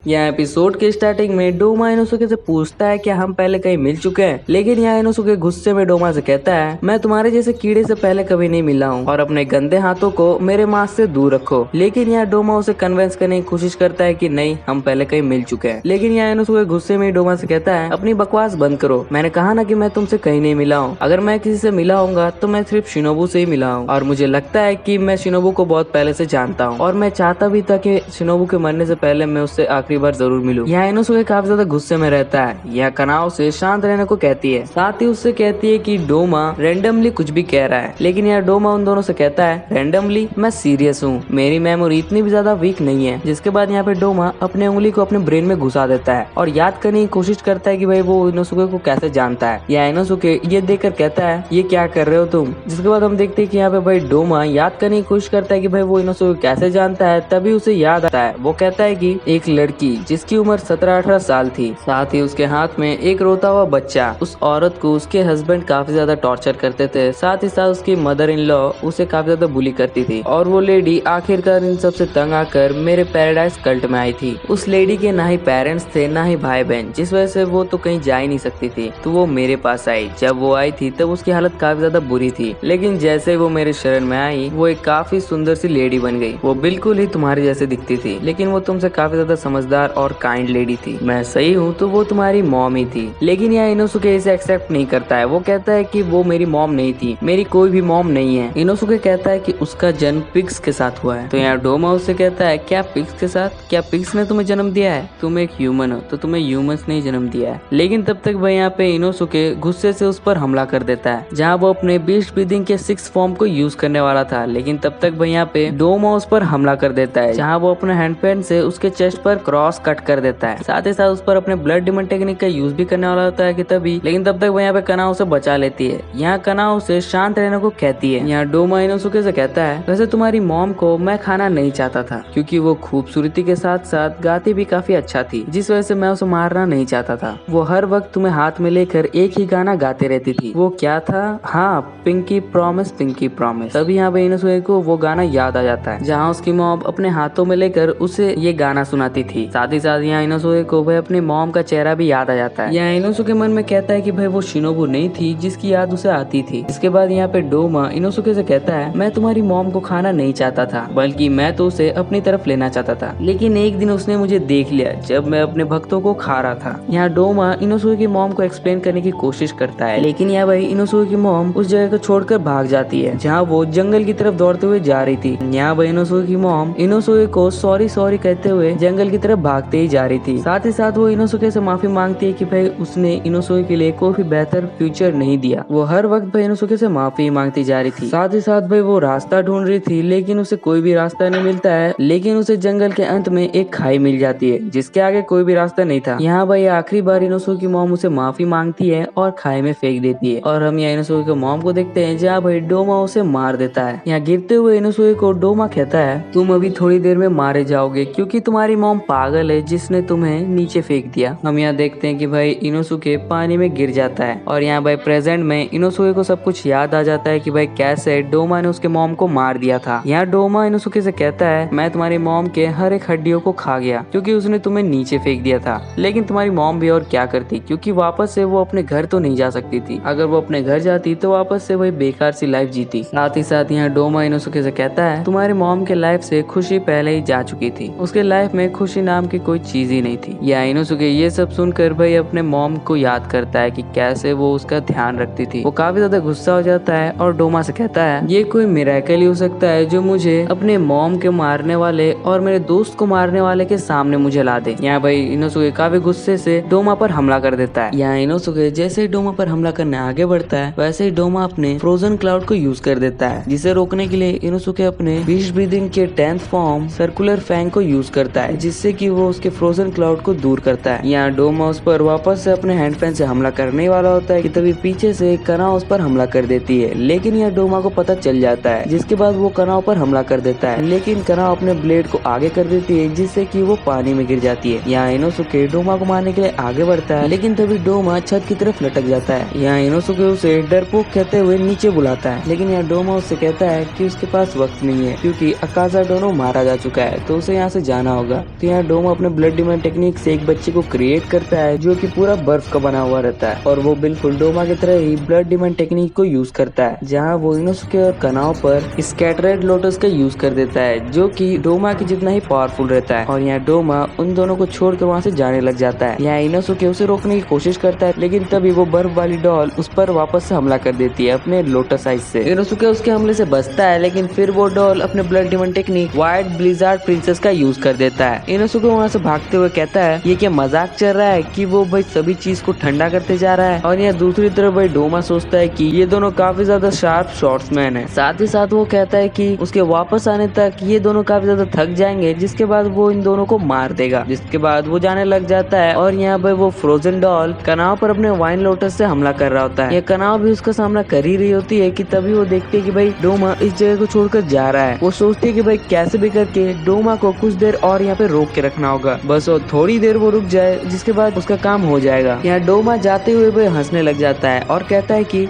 यहाँ एपिसोड के स्टार्टिंग में डोमा इनोसुके से पूछता है कि हम पहले कहीं मिल चुके हैं, लेकिन यहाँ इनोसुके गुस्से में डोमा से कहता है मैं तुम्हारे जैसे कीड़े से पहले कभी नहीं मिला हूँ और अपने गंदे हाथों को मेरे मास्क से दूर रखो। लेकिन यहाँ डोमा उसे कन्विंस करने की कोशिश करता है कि नहीं, हम पहले कहीं मिल चुके हैं। लेकिन यहाँ इनोसुके गुस्से में डोमा से कहता है अपनी बकवास बंद करो, मैंने कहा ना कि मैं तुमसे कहीं नहीं मिला हूँ। अगर मैं किसी से मिला होऊंगा तो मैं सिर्फ शिनोबू से ही मिला हूँ और मुझे लगता है कि मैं शिनोबू को बहुत पहले से जानता हूँ और मैं चाहता भी था कि शिनोबू के मरने से पहले मैं उससे आखिरी बार जरूर मिलूं। यहाँ इनोसुके काफी ज्यादा गुस्से में रहता है। यह कनाओ से शांत रहने को कहती है, साथ ही उससे कहती है कि डोमा रेंडमली कुछ भी कह रहा है। लेकिन यह डोमा उन दोनों से कहता है रेंडमली, मैं सीरियस हूँ, मेरी मेमोरी इतनी भी ज्यादा वीक नहीं है। जिसके बाद यहाँ पे डोमा अपने उंगली को अपने ब्रेन में घुसा देता है और याद करने की कोशिश करता है कि भाई वो इनोसुके को कैसे जानता है। यह इनोसुके ये देखकर कहता है ये क्या कर रहे हो तुम। जिसके बाद हम देखते हैं कि यहाँ पे भाई डोमा याद करने की कोशिश करता है कि भाई वो इनोसुके कैसे जानता है। तभी उसे याद आता है, वो कहता है कि एक लड़की जिसकी उम्र 17-18 साल थी, साथ ही उसके हाथ में एक रोता हुआ बच्चा। उस औरत को उसके हस्बैंड काफी ज्यादा टॉर्चर करते थे, साथ ही साथ उसकी मदर इन लॉ उसे काफी ज्यादा बुली करती थी और वो लेडी आखिरकार इन सब से तंग आकर मेरे पैराडाइज कल्ट में आई थी। उस लेडी के ना ही पेरेंट्स थे ना ही भाई बहन, जिस वजह से वो तो कहीं जा ही नहीं सकती थी। तो वो मेरे पास आई। जब वो आई थी तब उसकी हालत काफी ज्यादा बुरी थी, लेकिन जैसे वो मेरे शरण में आई वो एक काफी सुंदर सी लेडी बन गई। वो बिल्कुल ही तुम्हारी जैसे दिखती थी, लेकिन वो तुमसे काफी ज्यादा समझदार और काइंड लेडी थी। मैं सही हूँ तो वो तुम्हारी मॉम ही थी। लेकिन यहाँ इनोसुके इसे एक्सेप्ट नहीं करता है। वो कहता है कि वो मेरी मॉम नहीं थी, मेरी कोई भी मॉम नहीं है। इनोसुके कहता है कि उसका जन्म पिग्स के साथ हुआ है। तो यहाँ डोमा उससे कहता है क्या पिग्स के साथ? क्या पिग्स ने तुम्हें जन्म दिया है? तुम एक ह्यूमन हो तो तुम्हें ह्यूमंस ने जन्म दिया है। लेकिन तब तक भाई यहाँ पे इनोसुके गुस्से से उस पर हमला कर देता है, जहाँ वो अपने बीस्ट ब्रीदिंग के 6 फॉर्म को यूज करने वाला था। लेकिन तब तक भाई यहाँ पे डोमा उस पर हमला कर देता है, जहाँ वो अपने हैंड पेन से उसके चेस्ट पर क्रॉस कट कर देता है। साथ ही साथ उस पर अपने ब्लड डिमन टेक्निक का यूज भी करने वाला होता है कि तभी। लेकिन तब तक वो यहाँ पे कनाओ से बचा लेती है। यहाँ कनाओ से शांत रहने को कहती है। यहाँ डोमा इनोसुके से कहता है वैसे तुम्हारी मॉम को मैं खाना नहीं चाहता था, क्योंकि वो खूबसूरती के साथ साथ गाती भी काफी अच्छा थी, जिस वजह से मैं उसे मारना नहीं चाहता था। वो हर वक्त तुम्हें हाथ में लेकर एक ही गाना गाते रहती थी। वो क्या था? हाँ, पिंकी प्रॉमिस, पिंकी प्रॉमिस। तभी यहाँ पे इनोसुके को वो गाना याद आ जाता है, जहाँ उसकी मॉम अपने हाथों में लेकर उसे ये गाना सुनाती थी। साथ ही साथ यहाँ इनोसुके को भाई अपनी मॉम का चेहरा भी याद आ जाता है। यहाँ इनोसुके मन में कहता है कि भाई वो शिनोबू नहीं थी जिसकी याद उसे आती थी। इसके बाद यहाँ पे डोमा इनोसुके से कहता है मैं तुम्हारी मॉम को खाना नहीं चाहता था, बल्कि मैं तो उसे अपनी तरफ लेना चाहता था। लेकिन एक दिन उसने मुझे देख लिया जब मैं अपने भक्तों को खा रहा था। यहाँ डोमा इनोसुके की मॉम को एक्सप्लेन करने की कोशिश करता है, लेकिन यहाँ भाई इनोसुके की मॉम उस जगह को छोड़कर भाग जाती है, जहाँ वो जंगल की तरफ दौड़ते हुए जा रही थी। यहाँ भाई इनोसुके की मॉम इनोसुके को सॉरी सॉरी कहते हुए जंगल की तरफ भागते ही जा रही थी। साथ ही साथ वो इनोसुके से माफी मांगती है कि भाई उसने इनोसुके के लिए कोई भी बेहतर फ्यूचर नहीं दिया। वो हर वक्त भाई इनोसुके से माफी मांगती जा रही थी। साथ ही साथ भाई वो रास्ता ढूंढ रही थी, लेकिन उसे कोई भी रास्ता नहीं मिलता है। लेकिन उसे जंगल के अंत में एक खाई मिल जाती है, जिसके आगे कोई भी रास्ता नहीं था। यहाँ भाई आखिरी बार इनोसुके की मॉम उसे माफी मांगती है और खाई में फेंक देती है। और हम यहाँ इनोसुके के मॉम को देखते हैं, जहाँ भाई डोमा उसे मार देता है। यहाँ गिरते हुए इनोसुके को डोमा कहता है तुम अभी थोड़ी देर में मारे जाओगे, क्योंकि तुम्हारी मॉम पागल है जिसने तुम्हें नीचे फेंक दिया। हम यहाँ देखते हैं कि भाई इनोसुके पानी में गिर जाता है और यहाँ भाई प्रेजेंट में इनोसुके को सब कुछ याद आ जाता है कि भाई कैसे डोमा ने उसके मॉम को मार दिया था। यहाँ डोमा इनोसुके से कहता है मैं तुम्हारी मॉम के हर एक हड्डियों को खा गया, क्योंकि उसने तुम्हें नीचे फेंक दिया था। लेकिन तुम्हारी मॉम भी और क्या करती, क्योंकि वापस से वो अपने घर तो नहीं जा सकती थी। अगर वो अपने घर जाती तो वापस से वही बेकार सी लाइफ जीती। साथ ही साथ यहाँ डोमा इनोसुके से कहता है तुम्हारी मॉम के लाइफ से खुशी पहले ही जा चुकी थी, उसके लाइफ में खुशी नाम की कोई चीज ही नहीं थी। या इनोसुके ये सब सुनकर भाई अपने मॉम को याद करता है कि कैसे वो उसका ध्यान रखती थी। वो काफी ज्यादा गुस्सा हो जाता है और डोमा से कहता है ये कोई मिरेकल ही हो सकता है जो मुझे अपने मॉम के मारने वाले और मेरे दोस्त को मारने वाले के सामने मुझे ला दे। यहाँ भाई इनोसुके काफी गुस्से से डोमा पर हमला कर देता है। यहाँ इनोसुके जैसे ही डोमा पर हमला करने आगे बढ़ता है, वैसे ही डोमा अपने फ्रोजन क्लाउड को यूज कर देता है, जिसे रोकने के लिए इनोसुके अपने बीस्ट ब्रीदिंग के 10th फॉर्म सर्कुलर फैंग को यूज करता है, जिससे कि वो उसके फ्रोजन क्लाउड को दूर करता है। यहाँ डोमा उस पर वापस से अपने हैंड पेन से हमला करने वाला होता है कि तभी पीछे से कनाओ उस पर हमला कर देती है, लेकिन यह डोमा को पता चल जाता है, जिसके बाद वो कनाओ पर हमला कर देता है। लेकिन कनाओ अपने ब्लेड को आगे कर देती है, जिससे कि वो पानी में गिर जाती है। यहाँ इनोसुके डोमा को मारने के लिए आगे बढ़ता है, लेकिन तभी डोमा छत की तरफ लटक जाता है। यहाँ इनोसुके उसे डरपोक कहते हुए नीचे बुलाता है, लेकिन यहाँ डोमा उससे कहता है कि उसके पास वक्त नहीं है, क्योंकि अकाजा डोनो मारा जा चुका है, तो उसे यहाँ से जाना होगा। तो यहाँ डोमा अपने ब्लड डिमन टेक्निक से एक बच्चे को क्रिएट करता है जो कि पूरा बर्फ का बना हुआ रहता है और वो बिल्कुल डोमा की तरह ही ब्लड डिमन टेक्निक को यूज करता है, जहाँ वो इनोसुके और कनाओ पर स्कैटरेड लोटस का यूज कर देता है जो कि डोमा की जितना ही पावरफुल रहता है। और यहाँ डोमा उन दोनों को छोड़कर वहाँ से जाने लग जाता है। यहाँ इनोसुके उसे रोकने की कोशिश करता है, लेकिन तभी वो बर्फ वाली डॉल उस पर वापस से हमला कर देती है अपने लोटस आइज से। इनोसुके उसके हमले से बचता है, लेकिन फिर वो डॉल अपने blood demon technique white blizzard princess का यूज कर देता है। इनोसुके वहाँ से भागते हुए कहता है ये क्या मजाक चल रहा है कि वो भाई सभी चीज को ठंडा करते जा रहा है। और यहाँ दूसरी तरफ भाई डोमा सोचता है कि ये दोनों काफी ज्यादा शार्प शॉट्समैन है। साथ ही साथ वो कहता है कि उसके वापस आने तक ये दोनों काफी ज्यादा थक जाएंगे, जिसके बाद वो इन दोनों को मार देगा। जिसके बाद वो जाने लग जाता है और यहाँ पे वो फ्रोजन डॉल कनाव पर अपने वाइन लोटस से हमला कर रहा होता है। ये कनाव भी उसका सामना कर ही रही होती है कि तभी वो देखती है कि भाई डोमा इस जगह को छोड़कर जा रहा है। वो सोचती है कि भाई कैसे भी करके डोमा को कुछ देर और यहाँ पे रोक के रखना होगा, बस और थोड़ी देर वो रुक जाए, जिसके बाद उसका काम हो जाएगा। यहाँ डोमा जाते हुए भाई हंसने लग जाता है और कहता है कि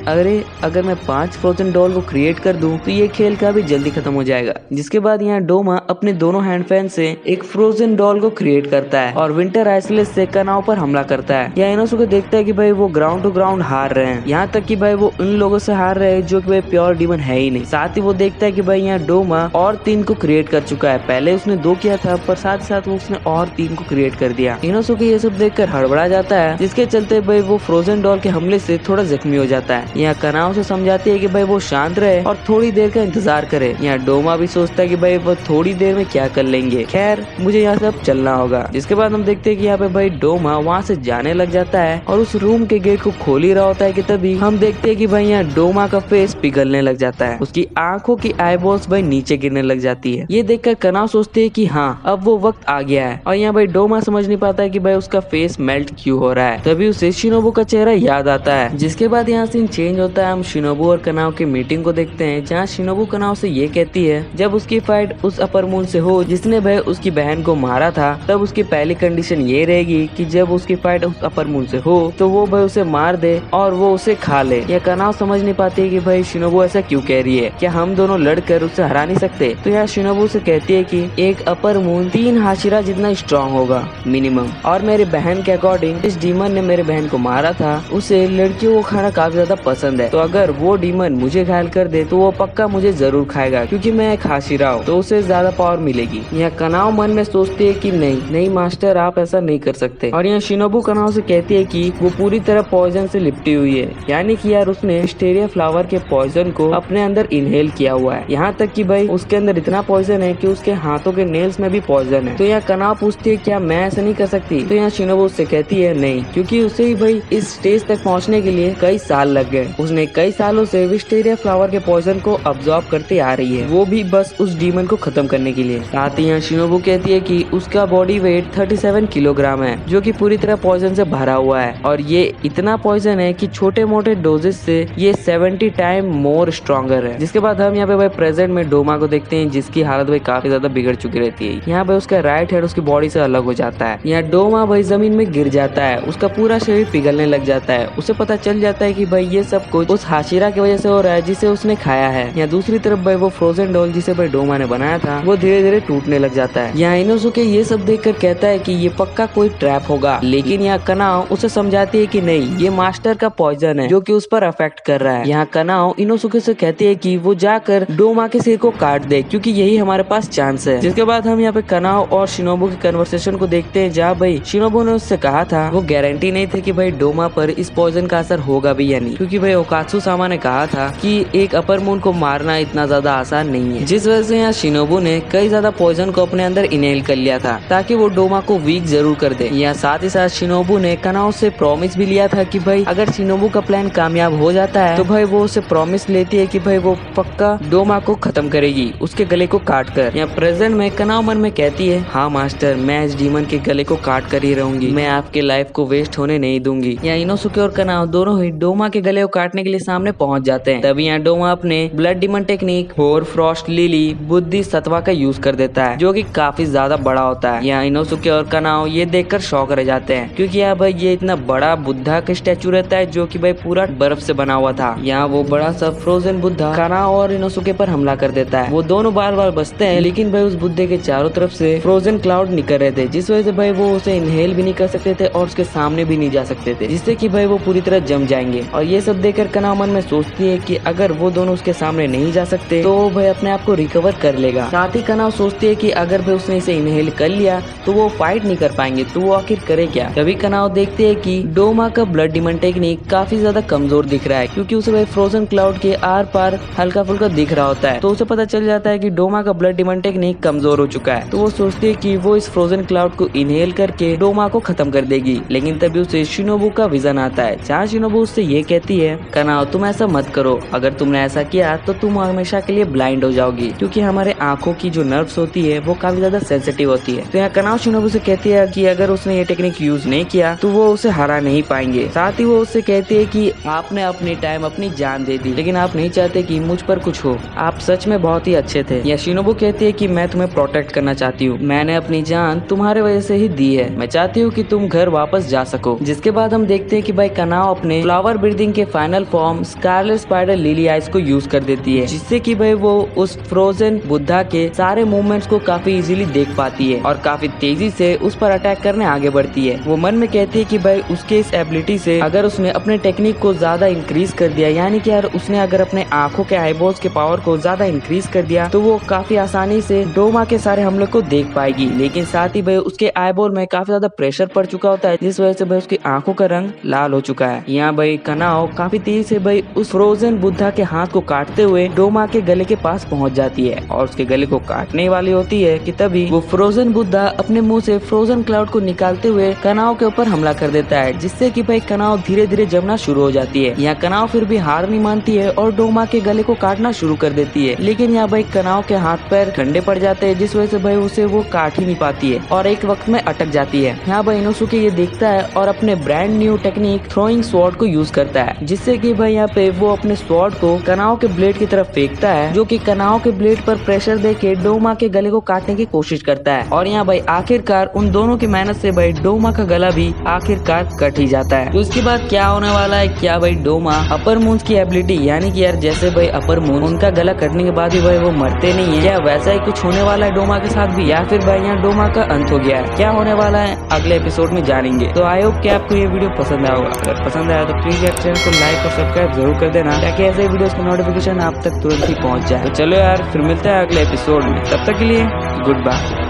अगर मैं 5 फ्रोजन डॉल को क्रिएट कर दूं तो ये खेल का भी जल्दी खत्म हो जाएगा। जिसके बाद यहाँ डोमा अपने दोनों हैंड फैन से एक फ्रोजन डॉल को क्रिएट करता है और विंटर आइसलेस से कनाव पर हमला करता है। यहाँ इनोसुके देखता है कि भाई वो ग्राउंड टू ग्राउंड हार रहे हैं, यहाँ तक कि भाई वो उन लोगों से हार रहे हैं जो कि भाई प्योर डीमन है ही नहीं। साथ ही वो देखता है कि भाई यहाँ डोमा और 3 को क्रिएट कर चुका है, पहले उसने 2 किया था पर साथ ही साथ वो उसने और 3 को क्रिएट कर दिया। इनोसुके ये सब देखकर हड़बड़ा जाता है, जिसके चलते भाई वो फ्रोजन डॉल के हमले से थोड़ा जख्मी हो जाता है। यहाँ कनाव से समझाती है कि भाई वो शांत रहे और थोड़ी देर का इंतजार करे। यहाँ डोमा भी सोचता है कि भाई वो थोड़ी देर में क्या कर लेंगे, खैर मुझे यहाँ से अब चलना होगा। जिसके बाद हम देखते हैं कि यहाँ पे भाई डोमा वहाँ से जाने लग जाता है और उस रूम के गेट को खोल ही रहा होता है कि तभी हम देखते हैं कि भाई यहाँ डोमा का फेस पिघलने लग जाता है, उसकी आंखों की आईबॉल्स भाई नीचे गिरने लग जाती है। ये देखकर कनाव सोचते है कि हाँ अब वो वक्त आ गया है। और यहाँ भाई डोमा समझ नहीं पाता है कि भाई उसका फेस मेल्ट क्यों हो रहा है, तभी उसे शिनोबू का चेहरा याद आता है। जिसके बाद यहाँ सीन चेंज होता है, हम शिनोबू और कनाव की मीटिंग को देखते हैं, जहाँ शिनोबू कनाव से ये कहती है जब उसकी फाइट उस अपर मून से हो जिसने भाई उसकी बहन को मारा था, तब उसकी पहली कंडीशन ये रहेगी कि जब उसकी फाइट उस अपर मून से हो तो वो भाई उसे मार दे और वो उसे खा ले। यह कनाव समझ नहीं पाती है कि भाई शिनोबू ऐसा क्यों कह रही है, क्या हम दोनों लड़कर उसे हरा नहीं सकते। तो यहाँ शिनोबू से कहती है कि एक अपर मून 3 हाशिरा जितना स्ट्रॉन्ग होगा मिनिमम, और मेरी बहन के अकॉर्डिंग इस डीमन ने मेरे बहन को मारा था, उसे लड़कियों को खाना काफी ज्यादा पसंद है, तो अगर वो डीमन मुझे घायल कर दे तो वो पक्का मुझे जरूर खाएगा क्योंकि मैं एक हाशिरा हूँ, तो उसे ज्यादा पावर मिलेगी। यहाँ कनाव मन में सोचती है कि नहीं मास्टर आप ऐसा नहीं कर सकते। और यहाँ शिनोबू कनाव से कहती है कि वो पूरी तरह पॉइजन से लिपटी हुई है, यानी कि यार उसने विस्टेरिया फ्लावर के पॉइजन को अपने अंदर इनहेल किया हुआ है, यहाँ तक कि भाई उसके अंदर इतना पॉइजन है कि उसके हाथों के नेल्स में भी पॉइजन है। तो यहाँ कनाव पूछती है क्या मैं ऐसा नहीं कर सकती, तो यहाँ शिनोबू उससे कहती है नहीं, क्योंकि उसे ही भाई इस स्टेज तक पहुँचने के लिए कई साल लग गए। उसने कई सालों से विस्टेरिया फ्लावर के पॉइजन को अब्सॉर्ब करते आ रही है, वो भी बस उस डीमन को खत्म करने के लिए। साथ ही यहाँ शिनोबू कहती है कि उसका बॉडी वेट 37 किलोग्राम है, जो कि पूरी तरह पॉइजन से भरा हुआ है, और ये इतना पॉइजन है कि छोटे मोटे डोजेस से ये 70 टाइम मोर स्ट्रॉन्गर है। जिसके बाद हम यहाँ पे भाई प्रेजेंट में डोमा को देखते हैं, जिसकी हालत भाई काफी ज्यादा बिगड़ चुकी रहती है। यहाँ पे उसका राइट हेड उसकी बॉडी से अलग हो जाता है। यहाँ डोमा भाई जमीन में गिर जाता है, उसका पूरा शरीर पिघलने लग जाता है। उसे पता चल जाता है कि भाई ये सब कुछ उस हाशिरा की वजह से हो रहा है जिसे उसने खाया है। यहाँ दूसरी तरफ भाई वो फ्रोजन डॉल जिसे भाई डोमा ने बनाया था वो धीरे धीरे टूटने लग जाता है। यहाँ इनोसुके ये सब देखकर कहता है कि ये पक्का कोई ट्रैप होगा, लेकिन यहाँ कनाव उसे समझाती है कि नहीं, ये मास्टर का पॉइजन है जो कि उस पर अफेक्ट कर रहा है। यहाँ कनाव इनोसुके से कहती है कि वो जाकर डोमा के सिर को काट दे क्योंकि यही हमारे पास चांस है। जिसके बाद हम यहाँ पे कनाव और शिनोबू की कन्वर्सेशन को देखते हैं, जहाँ भाई शिनोबू ने उससे कहा था वो गारंटी नहीं थे कि भाई डोमा पर इस पॉइजन का असर होगा भी या नहीं, क्योंकि भाई ओकात्सु सामा ने कहा था कि एक अपर मून को मारना इतना ज्यादा आसान नहीं है। जिस वजह से यहाँ शिनोबू ने कई ज्यादा पॉइजन को अपने अंदर इनहेल कर लिया था ताकि वो डोमा को वीक जरूर कर दे। यहाँ साथ ही साथ शिनोबू ने कनाव से प्रॉमिस भी लिया था कि भाई अगर शिनोबू का प्लान कामयाब हो जाता है तो भाई वो उसे प्रॉमिस लेती है कि भाई वो पक्का डोमा को खत्म करेगी, उसके गले को काट कर। यहाँ प्रेजेंट में कनाव मन में कहती है हाँ मास्टर, मैं इस डीमन के गले को काट कर ही रहूंगी, मैं आपके लाइफ को वेस्ट होने नहीं दूंगी। यहाँ इनोसुके और कनाव दोनों ही डोमा के गले को काटने के लिए सामने पहुंच जाते हैं। तभी यहाँ डोमा अपने ब्लड डीमन टेक्निक होर फ्रॉस्ट लिली बुद्धि सत्वा का यूज कर देता है, जो कि काफी ज्यादा बड़ा होता है। यहाँ इनोसुके और कनाव ये देखकर शॉक रह जाते हैं, क्योंकि यहाँ भाई ये इतना बड़ा बुद्धा का स्टैचू रहता है जो कि भाई पूरा बर्फ से बना हुआ था। यहाँ वो बड़ा सा फ्रोजन बुद्धा कनाव और इनोसुके पर हमला कर देता है। वो दोनों बार बार बचते हैं, लेकिन भाई उस बुद्धे के चारों तरफ से फ्रोजन क्लाउड निकल रहे थे, जिस वजह से भाई वो उसे इनहेल भी नहीं कर सकते थे और उसके सामने भी नहीं जा सकते थे, जिससे कि भाई वो पूरी तरह जम जाएंगे। और ये सब देखकर कनाव मन में सोचती है कि अगर वो दोनों उसके सामने नहीं जा सकते तो भाई अपने आप को रिकवर कर लेगा। साथ ही कनाव सोचती है कि अगर भाई उसने इसे इनहेल कर लिया तो वो फाइट नहीं कर पाएंगे, तो वो आखिर करे क्या। तभी कनाव देखते है कि डोमा का ब्लड डिमन टेक्निक काफी ज्यादा कमजोर दिख रहा है, क्योंकि उसे भाई फ्रोजन क्लाउड के आर पार हल्का फुल्का दिख रहा होता है। तो उसे पता चल जाता है कि डोमा का ब्लड डिमन टेक्निक कमजोर हो चुका है। तो वो सोचती है कि वो इस फ्रोजन क्लाउड को इनहेल करके डोमा को खत्म कर देगी। लेकिन तभी उसे शिनोबू का विजन आता है, जहाँ शिनोबू उससे ये कहती है, कनाव तुम ऐसा मत करो, अगर तुमने ऐसा किया तो तुम हमेशा के लिए ब्लाइंड हो जाओगी, क्योंकि हमारे आंखों की जो नर्व्स होती है वो काफी ज्यादा सेंसिटिव होती है। तो यहाँ कनाव शिनोबू से कहती है कि अगर उसने ये टेक्निक यूज नहीं किया तो वो उसे हरा नहीं पाएंगे। साथ ही वो उससे कहती है कि आपने अपनी टाइम अपनी जान दे दी, लेकिन आप नहीं चाहते कि मुझ पर कुछ हो, आप सच में बहुत ही अच्छे थे। या शिनोबू कहती है कि मैं तुम्हें प्रोटेक्ट करना चाहती हूँ, मैंने अपनी जान तुम्हारे वजह से ही दी है, मैं चाहती हूँ कि तुम घर वापस जा सको। जिसके बाद हम देखते हैं कि भाई कनाव अपने फ्लावर ब्रीदिंग के final form scarlet spider lily eyes को यूज कर देती है, जिससे कि भाई वो उस फ्रोजन बुद्धा के सारे मूवमेंट्स को काफी इजीली देख पाती है और काफी तेजी से उस पर अटैक करने आगे बढ़ती है। वो मन में कहती है कि भाई उसके इस एबिलिटी से अगर उसने अपने टेक्निक को ज्यादा इंक्रीज कर दिया, यानी कि यार उसने अगर अपने आंखों के आईबॉल्स के पावर को ज्यादा इंक्रीज कर दिया, तो वो काफी आसानी से डोमा के सारे हमले को देख पाएगी। लेकिन साथ ही भाई उसके आईबॉल में काफी ज्यादा प्रेशर पड़ चुका होता है, जिस वजह से भाई उसकी आंखों का रंग लाल हो चुका है। यहाँ भाई कनाव काफी तेजी से भाई उस फ्रोजन बुद्धा के हाथ को काटते हुए डोमा के गले के पास पहुंच जाती है और उसके गले को काटने वाली होती है कि तभी वो फ्रोजन बुद्धा अपने मुंह से फ्रोजन क्लाउड को निकालते हुए कनाव के ऊपर हमला कर देता है, जिससे कि भाई कनाव धीरे धीरे जमना शुरू हो जाती है। यहाँ कनाव फिर भी हार नहीं मानती है और डोमा के गले को काटना शुरू कर देती है, लेकिन यहाँ भाई कनाव के हाथ पैर ठंडे पड़ जाते हैं, जिस वजह से भाई उसे वो काट ही नहीं पाती है और एक वक्त में अटक जाती है। यहाँ भाई इनोसुके ये देखता है और अपने brand new technique throwing sword को यूज करता है, जिससे कि भाई यहाँ पे वो अपने स्वॉर्ड को कनाव के ब्लेड की तरफ फेंकता है, जो कि कनाव के ब्लेड पर प्रेशर देके डोमा के गले को काटने की कोशिश करता है। और यहाँ भाई आखिरकार उन दोनों की मेहनत से भाई डोमा का गला भी आखिरकार कट ही जाता है। तो इसके बाद क्या होने वाला है, क्या भाई डोमा अपर मून की एबिलिटी, यानी कि यार जैसे भाई अपर मून उनका गला कटने के बाद भी भाई वो मरते नहीं है, क्या वैसा ही कुछ होने वाला है डोमा के साथ भी, या फिर भाई यहाँ डोमा का अंत हो गया है? क्या होने वाला है अगले एपिसोड में जानेंगे। तो आई होप कि आपको ये वीडियो पसंद आया होगा। अगर पसंद आया तो प्लीज यार चैनल को लाइक और सब्सक्राइब जरूर कर देना, ताकि ऐसे वीडियोस की नोटिफिकेशन आप तक तुरंत ही पहुंच जाए। तो चलो यार फिर मिलते हैं अगले एपिसोड में, तब तक के लिए गुड बाय।